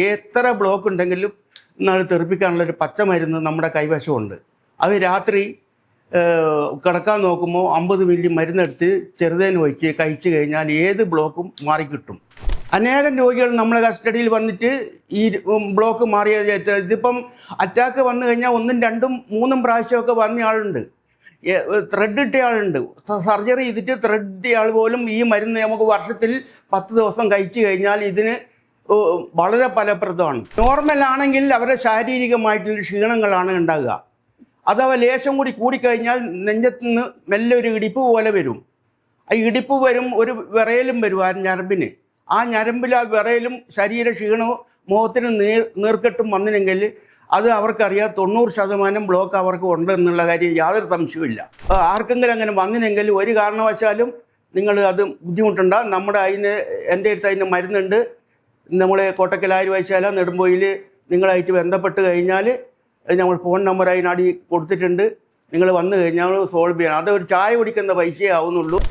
എത്ര ബ്ലോക്ക് ഉണ്ടെങ്കിലും തെറിപ്പിക്കാനുള്ളൊരു പച്ചമരുന്ന് നമ്മുടെ കൈവശമുണ്ട്. അത് രാത്രി കിടക്കാൻ നോക്കുമ്പോൾ 50 മില്ലി മരുന്നെടുത്ത് ചെറുതേന് ഒഴിച്ച് കഴിച്ചു കഴിഞ്ഞാൽ ഏത് ബ്ലോക്കും മാറിക്കിട്ടും. അനേകം രോഗികൾ നമ്മളെ കസ്റ്റഡിയിൽ വന്നിട്ട് ഈ ബ്ലോക്ക് മാറിയ ഇതിപ്പം അറ്റാക്ക് വന്നു കഴിഞ്ഞാൽ 1, 2, 3 പ്രാവശ്യമൊക്കെ വന്ന ആളുണ്ട്. ത്രെഡ് ഇട്ട ആളുണ്ട്. സർജറി ചെയ്തിട്ട് ത്രെഡ് ഇട്ട ആൾ പോലും ഈ മരുന്ന് നമുക്ക് വർഷത്തിൽ 10 ദിവസം കഴിച്ചു കഴിഞ്ഞാൽ ഇതിന് വളരെ ഫലപ്രദമാണ്. നോർമൽ ആണെങ്കിൽ അവരുടെ ശാരീരികമായിട്ടുള്ള ക്ഷീണങ്ങളാണ് ഉണ്ടാകുക. അഥവാ ലേശം കൂടി കൂടിക്കഴിഞ്ഞാൽ നെഞ്ചത്ത് നിന്ന് മെല്ലെ ഒരു ഇടിപ്പ് പോലെ വരും. ആ ഇടിപ്പ് വരും, ഒരു വിറയലും വരും ആ ഞരമ്പിന്. ആ ഞരമ്പിൽ ആ വിറയലും ശരീര ക്ഷീണവും മുഖത്തിന് നീർക്കെട്ടും വന്നില്ലെങ്കിൽ അത് അവർക്കറിയാം 90% ബ്ലോക്ക് അവർക്ക് ഉണ്ട് എന്നുള്ള കാര്യം യാതൊരു സംശയവുമില്ല. ആർക്കെങ്കിലും അങ്ങനെ വന്നിനെങ്കിൽ ഒരു കാരണവശാലും നിങ്ങൾ അത് ബുദ്ധിമുട്ടുണ്ട. നമ്മുടെ എൻ്റെ അടുത്ത് അതിന് മരുന്നുണ്ട്. നമ്മൾ കോട്ടക്കൽ ആര്യവൈദ്യശാല നെടുമ്പോയിൽ നിങ്ങളായിട്ട് ബന്ധപ്പെട്ട് കഴിഞ്ഞാൽ നമ്മൾ ഫോൺ നമ്പർ അതിനടി കൊടുത്തിട്ടുണ്ട്. നിങ്ങൾ വന്നു കഴിഞ്ഞാൽ സോൾവ് ചെയ്യണം. അതൊരു ചായ കുടിക്കുന്ന പൈസയേ ആവുന്നുള്ളൂ.